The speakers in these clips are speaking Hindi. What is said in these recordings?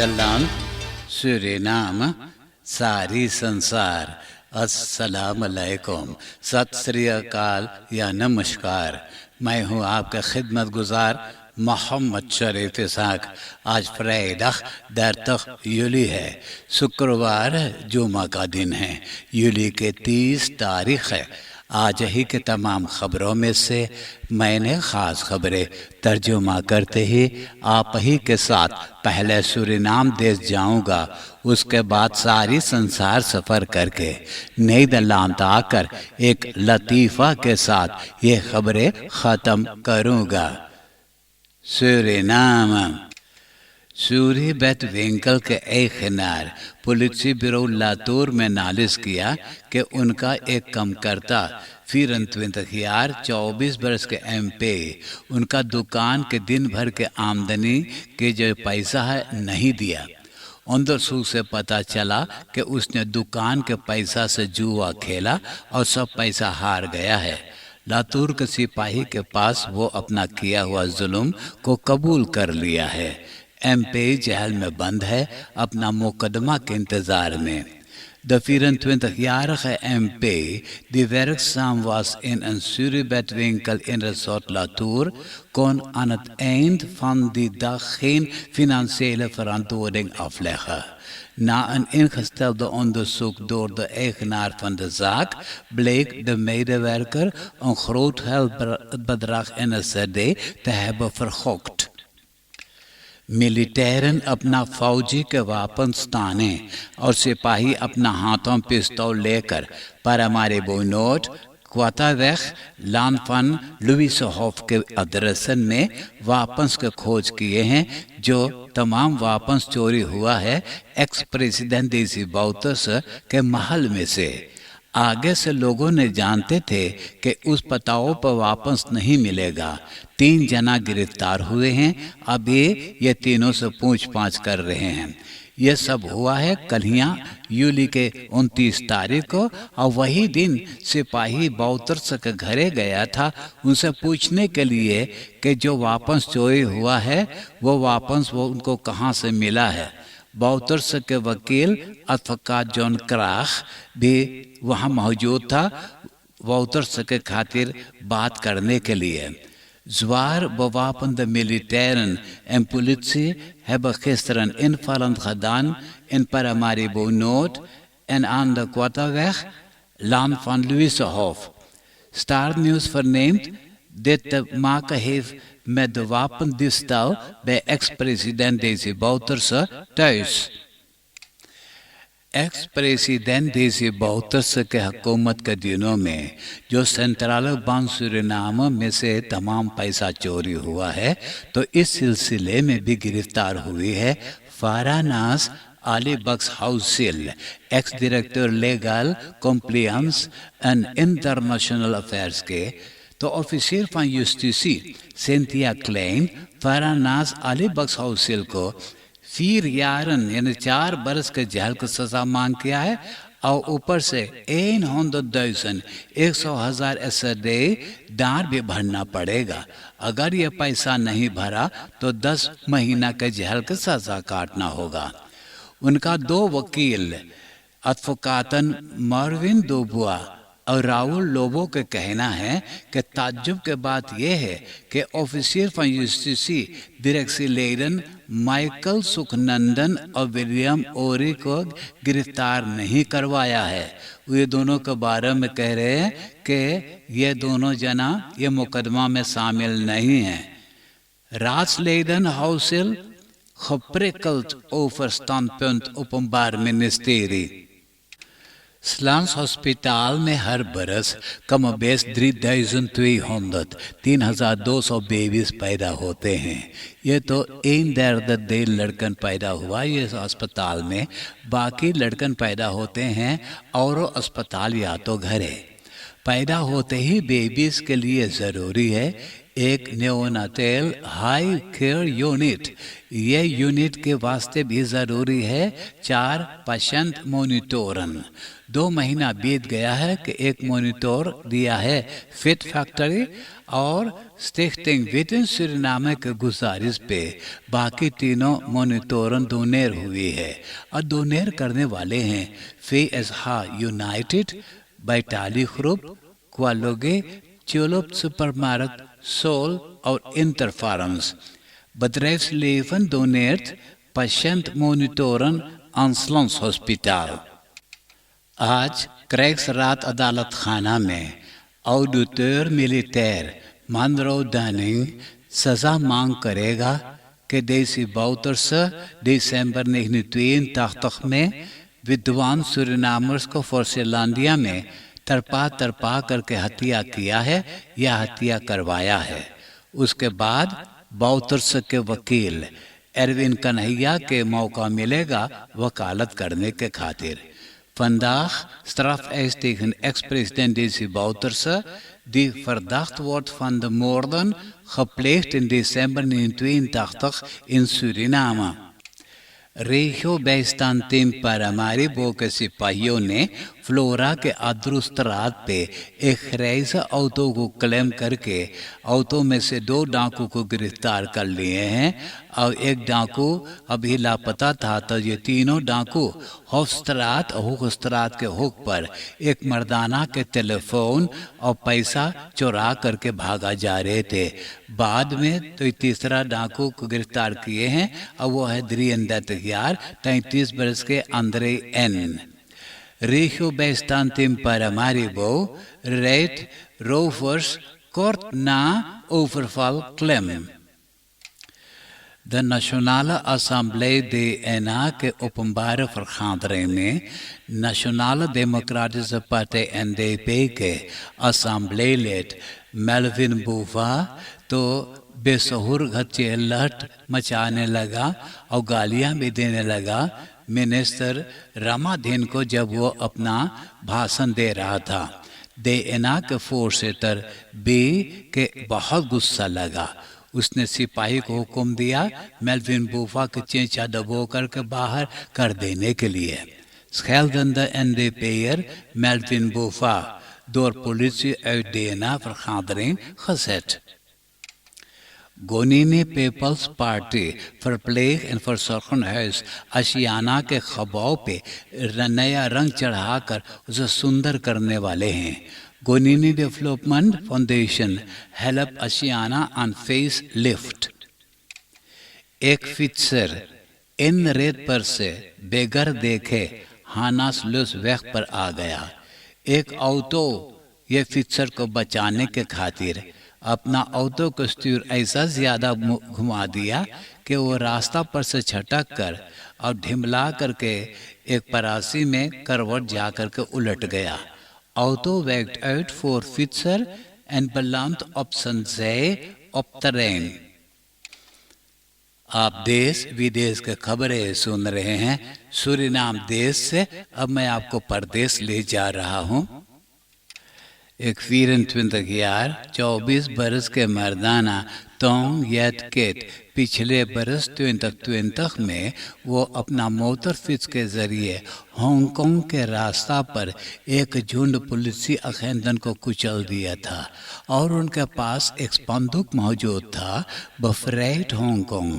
Nederland, Suriname, सारी संसार, अस्सलाम अलैकुम, सत श्री अकाल या नमस्कार। मैं हूँ आपका खिदमत गुजार मोहम्मद शरीफ इसाक। आज फ्राइडे 10 यूली है, शुक्रवार जुमा का दिन है। यूली के 30 तारीख है। आज ही के तमाम खबरों में से मैंने ख़ास खबरें तर्जुमा करते ही आप ही के साथ पहले सूरीनाम देश जाऊंगा, उसके बाद सारी संसार सफ़र करके नीदरलैंड आकर एक लतीफ़ा के साथ ये खबरें ख़त्म करूंगा। सूरीनाम। सूरी बेट विंकल के eigenaar politiebureau लातूर में नालिश किया कि उनका एक कमकर्ता 24 jaar 24 वर्ष के MP उनका दुकान के दिन भर के आमदनी के जो पैसा है नहीं दिया। अंदर सू से पता चला कि उसने दुकान के पैसा से जुआ खेला और सब पैसा हार गया है। लातूर के सिपाही के पास वो अपना किया हुआ जुल्म को कबूल कर लिया है। MP जेल में बंद है अपना मुकदमा के इंतजार में। De 24-jarige MP, die werkzaam was in een Suribet-winkel in resort Latour, kon aan het eind van die dag geen financiële verantwoording afleggen. Na een ingestelde onderzoek door de eigenaar van de zaak bleek de medewerker een groot geldbedrag in een CD te hebben vergokt. मिलिटेरन अपना फौजी के वापस ताने और सिपाही अपना हाथों पिस्तौल लेकर पारामारिबो नोट क्वातावेख लानफन लुइसहोफ के अदरसन में वापस के खोज किए हैं, जो तमाम वापस चोरी हुआ है एक्स प्रेसिडेंट देसी बाउतस के महल में से। आगे से लोगों ने जानते थे कि उस पताओं पर वापस नहीं मिलेगा। 3 जना गिरफ्तार हुए हैं। अब ये तीनों से पूछताछ कर रहे हैं। ये सब हुआ है कलियां यूली के 29 तारीख को, और वही दिन सिपाही बाउतर्स के घरे गया था उनसे पूछने के लिए कि जो वापस चोरी हुआ है वो वापस वो उनको कहाँ से मिला है। बाउतर्स के वकील एडवोकेट जॉन क्राख भी वहाँ मौजूद था बाउतर्स के खातिर बात करने के लिए। Zwaar bewapende militairen en politie hebben gisteren invallen gedaan in Paramaribo Noord en aan de Quataweg, land van Louisenhof. Startnieuws verneemt dit te maken heeft met de wapendiefstal bij ex-president Desi Bouterse thuis. Ex president देसी बाउतर्स के हुकूमत के दिनों में जो सेंट्रल बैंक सूरीनाम में से तमाम पैसा चोरी हुआ है, तो इस सिलसिले में भी गिरफ्तार हुई है फारानास Ali Bucks Housil, ex-directeur legal compliance en international affairs के, तो officer van justitie Cynthia Klein फारानास Ali Bucks Housil को 4 यारन यानी 4 बरस के जेल की सजा मांग किया है और ऊपर से 100,000 SRD दार भी भरना पड़ेगा। अगर ये पैसा नहीं भरा तो 10 महीना के जेल की सजा काटना होगा। उनका 2 वकील एडवोकेटन मार्विन दुबुआ और राहुल लोबो के कहना है कि ताज्जुब के बात यह है कि ऑफिसर van justitie डायरेक्सी लेडन माइकल सुखनंदन और विलियम ओरी को गिरफ्तार नहीं करवाया है। ये दोनों के बारे में कह रहे हैं कि ये दोनों जना ये मुकदमा में शामिल नहीं हैं। राजलेडन हाउसिल geprikkeld over standpunt openbaar ministerie। स्लांस हॉस्पिटल में हर बरस कम बेस 3,200 बेबीज पैदा होते हैं। ये तो इन दर्द दिल लड़कन पैदा हुआ ये अस्पताल में, बाकी लड़कन पैदा होते हैं और अस्पताल या तो घर है। पैदा होते ही बेबीज के लिए ज़रूरी है एक नेओनाटेल हाई केयर यूनिट, ये यूनिट के वास्ते भी ज़रूरी है 4 पेशेंट मोनिटोरन। 2 महीना बीत गया है कि एक मोनिटोर दिया है फिट फैक्ट्री और स्टिchting विदिन सुरीनाम के गुजारिश पे बाकी तीनों मोनिटोरन दोनेर हुई है और दोनेर करने वाले हैं FSH यूनाइटेड, बैटाली ग्रुप, क्वालोगे, ट्यूलिप सुपरमार्केट, सोल और Interfarms. Bedrijfsleven doneert patiëntmonitoren aan Slans Hospitaal। आज क्रैक्स रात अदालत खाना में ऑडिटर मिलिटेयर मनरो डनिंग सजा मांग करेगा कि देसी बाउटर्स दिसंबर 1982 में विद्वान सूरीनामर्स को फोर्सेलांडिया में तरपा करके हत्या किया है या हत्या करवाया है। उसके बाद बाउटर्स के वकील एरविन कन्हैया के मौका मिलेगा वकालत करने के खातिर। Vandaag straf eist tegen ex-president Desi Bouterse, die verdacht wordt van de moorden gepleegd in december 1982 in Suriname। रेशियो बैस्तान टीम पारामारिबो के सिपाहियों ने फ्लोरा के अदरुस्त रात पे एक खरैजा ऑटो को क्लेम करके ऑटो में से 2 डाकू को गिरफ्तार कर लिए हैं और एक डाकू अभी लापता था। तो ये तीनों डाकू होफस्त्रात के हुक पर एक मर्दाना के टेलीफोन और पैसा चुरा करके भागा जा रहे थे। बाद में तो तीसरा डाकू को गिरफ्तार किए हैं और वो है द्रियंदा तैयार 33 बरस के Andure N. Regio bijstand in Paramaribo reed rovers kort na overval klem। De Nationale Assemblée DNA के openbare vergadering में Nationale Democratische Partij NDP के assembleelid मेल्विन बुवा तो बेसहुर चिल्लट मचाने लगा और गालियां भी देने लगा मिनिस्टर रामाधीन को जब वो अपना भाषण दे रहा था। DNA के फोर्सेटर बी के बहुत गुस्सा लगा। उसने सिपाही को हुक्म दिया मेल्विन बुवा के चेंचा दबो करके बाहर कर देने के लिए। Scheldende NDP'er Melvin Bouva door politie uit DNA-vergadering gezet। Gonini people's party verpleeg en verzorgenhuis Ashiana के खबाव पे नया रंग चढ़ाकर उसे सुंदर करने वाले हैं। Gonini development foundation help Ashiana on face lift. एक फिक्सर इन रेत पर से बेगर देखे हानासलुस वेग पर आ गया। एक ऑटो ये फिक्सर को बचाने के खातिर अपना ऑटो को स्टीयर ऐसा ज्यादा घुमा दिया कि वो रास्ता पर से छटक कर और ढिमला करके एक परासी में करवट जा करके उलट गया। ऑटो वेग्ड आउट फॉर फिक्सर एंड belandt op zijn zij op terrein। आप देश विदेश के खबरें सुन रहे हैं सूरीनाम देश से। अब मैं आपको परदेश ले जा रहा हूँ। एक 24 jaar 24 बरस के मर्दाना टोंग येटकेट पिछले बरस 2020 में वो अपना मोटर फिक्स के जरिए हांगकांग के रास्ता पर एक झुंड पुलिसी अखेंदन को कुचल दिया था और उनके पास एक बंदूक मौजूद था। बफरेट हांगकांग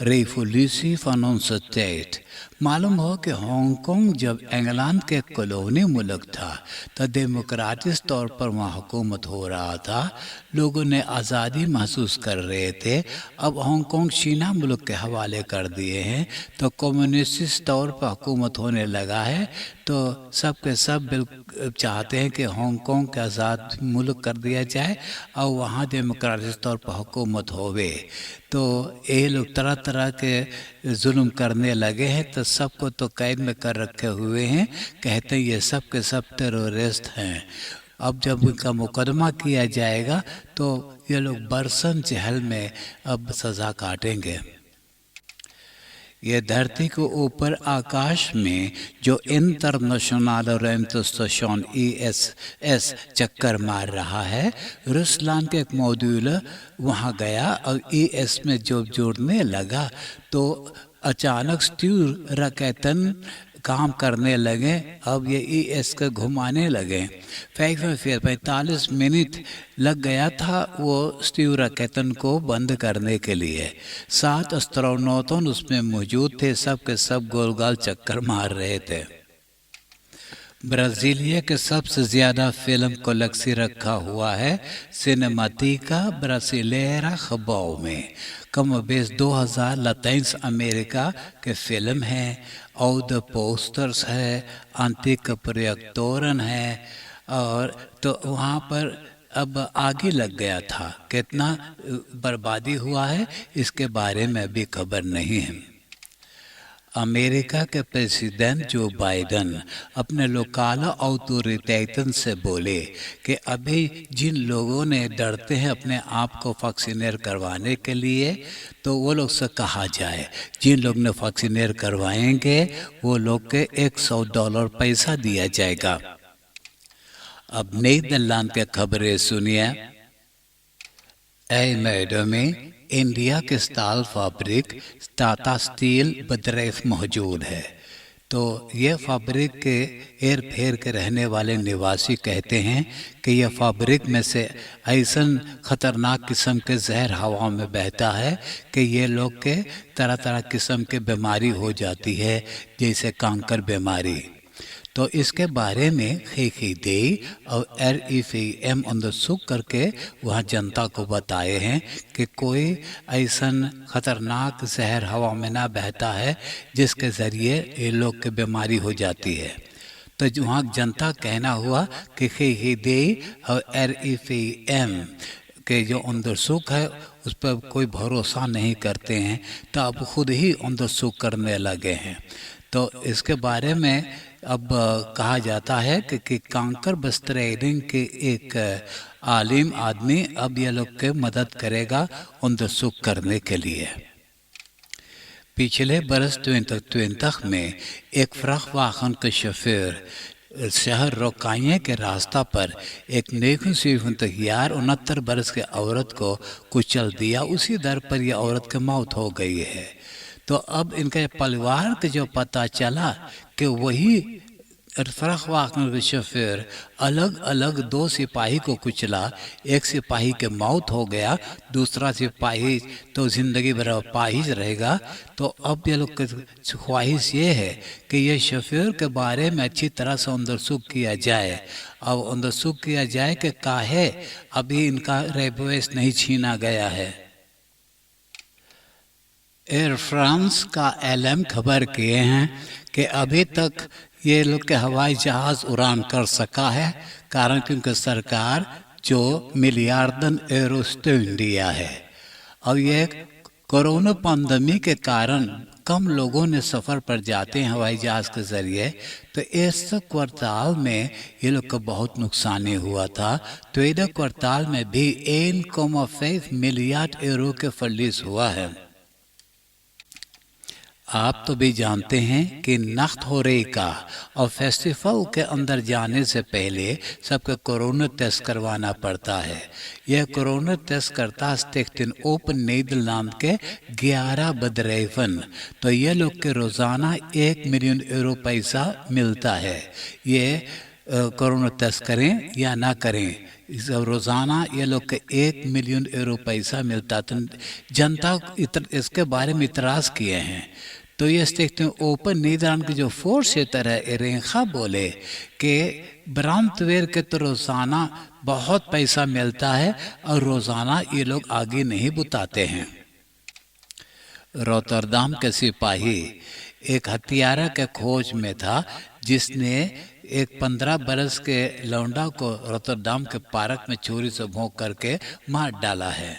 रेफुलिसी फनोंसटेट। मालूम हो कि हांगकांग जब इंग्लैंड के कॉलोनी मुल्क था तो डेमोक्रेटिक तौर पर वहाँ हुकूमत हो रहा था। लोगों ने आज़ादी महसूस कर रहे थे। अब हांगकांग चीना मुल्क के हवाले कर दिए हैं तो कम्युनिस्ट तौर पर हुकूमत होने लगा है। तो सब के सब चाहते हैं कि हांगकांग के आज़ाद मुल्क कर दिया जाए और वहाँ डेमोक्रेटिक तौर पर हुकूमत होवे। तो ये लोग तरह तरह के जुल्म करने लगे हैं तो सबको तो कैद में कर रखे हुए हैं। कहते हैं ये सब के सब टेररिस्ट हैं। अब जब उनका मुकदमा किया जाएगा तो ये लोग बरसन जेल में अब सज़ा काटेंगे। ये धरती के ऊपर आकाश में जो इंटरनेशनल रेंट स्टेशन ISS चक्कर मार रहा है, रुसलान के एक मॉड्यूल वहाँ गया और IS में जब जुड़ने लगा तो अचानक स्टीव रकेटन काम करने लगे। अब ये IS को घुमाने लगे। फिर 45 मिनट लग गया था वो स्टीव रकेटन को बंद करने के लिए। 7 एस्ट्रोनॉट उसमें मौजूद थे, सब के सब गोल गोल चक्कर मार रहे थे। ब्राज़ीलिया के सबसे ज़्यादा फिल्म कलेक्शन रखा हुआ है सिनेमाटिका ब्रासिलेरा खबाओ में। कम बेस 2000 लैटिन अमेरिका के फिल्म हैं और द पोस्टर्स है, अंतिक प्रोजेक्टोरन है। और तो वहाँ पर अब आगे लग गया था। कितना बर्बादी हुआ है इसके बारे में भी खबर नहीं है। अमेरिका के प्रेसिडेंट जो बाइडन अपने लोकल अथॉरिटीज़ से बोले कि अभी जिन लोगों ने डरते हैं अपने आप को वैक्सीनेट करवाने के लिए, तो वो लोग से कहा जाए जिन लोग ने वैक्सीनेट करवाएंगे वो लोग के $100 पैसा दिया जाएगा। अब नीदरलैंड के खबरें सुनिए। मैडम में इंडिया के स्टाल फैब्रिक टाटा स्टील बदरेफ मौजूद है। तो ये फैब्रिक के एर फेर के रहने वाले निवासी कहते हैं कि यह फैब्रिक में से ऐसा ख़तरनाक किस्म के जहर हवा में बहता है कि ये लोग के तरह तरह किस्म के बीमारी हो जाती है, जैसे कांकर बीमारी। तो इसके बारे में खीखीदे और RFM अंदरसुख करके वहाँ जनता को बताए हैं कि कोई ऐसा ख़तरनाक जहर हवा में ना बहता है जिसके ज़रिए ये लोग की बीमारी हो जाती है। तो वहाँ जनता कहना हुआ कि खीखीदे और RFM के जो अंदरसुख है उस पर कोई भरोसा नहीं करते हैं, तो अब खुद ही अंदरसुख करने लगे हैं। तो इसके बारे में अब कहा जाता है कि कांकर बस्टरेडिंग के एक आलिम आदमी अब ये लोग के मदद करेगा अंदरसुख करने के लिए। पिछले बरस 2020 में एक फ्रख वाहन के शोफर शहर रोकाइए के रास्ता पर एक नेकुनसियार 69 बरस के औरत को कुचल दिया। उसी दर पर यह औरत की मौत हो गई है। तो अब इनके परिवार को जो पता चला कि वही फरख वाहन के शोफर अलग अलग 2 सिपाही को कुचला, एक सिपाही के मौत हो गया, दूसरा सिपाही तो ज़िंदगी भर अपाहिज रहेगा। तो अब ये लोग की ख्वाहिश ये है कि ये शोफर के बारे में अच्छी तरह से अंदरसुख किया जाए। अब अंदरसुख किया जाए कि काहे अभी इनका रेबवेस नहीं छीना गया है। एयर फ्रांस का LM खबर किए हैं कि अभी तक ये लोग के हवाई जहाज़ उड़ान कर सका है, कारण क्योंकि सरकार जो मिलियार्डन यूरोस दिया है। और ये कोरोना पैंडेमिक के कारण कम लोगों ने सफ़र पर जाते हैं हवाई जहाज़ के ज़रिए, तो इस क्वार्टाल में ये लोग का बहुत नुकसान हुआ था। तो इधर क्वार्टाल में भी 1,5 मिलियन यूरो के फलिस हुआ है। आप तो भी जानते हैं कि नख्त हो रही का और फेस्टिवल के अंदर जाने से पहले सबको कोरोना टेस्ट करवाना पड़ता है। यह कोरोना टेस्ट करता स्टेक्टिन ओपन नीदरलैंड के 11 बदरेफन। तो ये लोग के रोज़ाना 1 मिलियन यूरो पैसा मिलता है। ये कोरोना टेस्ट करें या ना करें, इस रोज़ाना ये लोग के 1 मिलियन यूरो पैसा मिलता। तो जनता इसके बारे में इतराज़ किए हैं। तो ये देखते हैं ओपन नीदरलैंड की जो फोर्स तरह रेखा बोले कि ब्रांतवेर के तो रोज़ाना बहुत पैसा मिलता है और रोज़ाना ये लोग आगे नहीं बुताते हैं। रोटरडाम के सिपाही एक हथियारा के खोज में था जिसने एक 15 बरस के लौंडा को रोटरडाम के पार्क में चोरी से भोंक करके मार डाला है।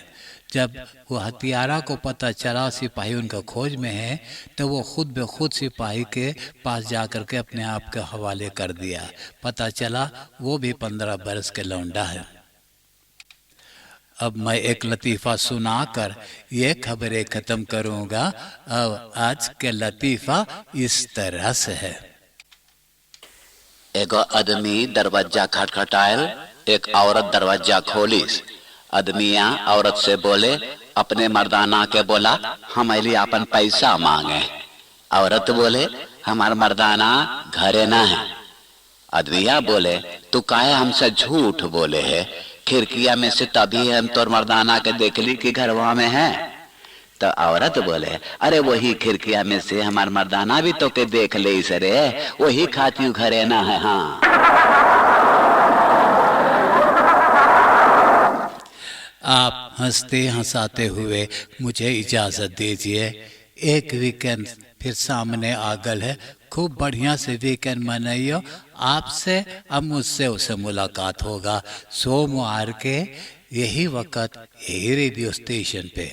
जब वो हथियारा को पता चला सिपाही उनका खोज में है, तो वो खुद ब खुद सिपाही के पास जा कर के अपने आप के हवाले कर दिया। पता चला वो भी 15 बरस के लौंडा है। अब मैं एक लतीफ़ा सुनाकर ये खबरें ख़त्म करूँगा। अब आज के लतीफ़ा इस तरह से है। एगो आदमी दरवाजा खटखटायल, एक औरत दरवाजा खोलिस। आदमिया औरत से बोले, अपने मर्दाना के बोला हम अली अपन पैसा मांगे। औरत बोले, हमार मर्दाना घरे ना है। आदमिया बोले, तू काहे हमसे झूठ बोले है? खिड़किया में से तभी हम तोर मर्दाना के देखली कि घरवा में है। तो औरत बोले, अरे वही खिड़किया में से हमार मर्दाना भी तो के देख ले रे, वही खाती घरे ना है। हाँ, आप हंसते हंसाते हुए मुझे इजाज़त दीजिए। एक वीकेंड फिर सामने आ गल है। खूब बढ़िया से वीकेंड मनाइयो। आपसे अब मुझसे उसे मुलाकात होगा सोमवार के यही वक्त, यही रेडियो स्टेशन पे।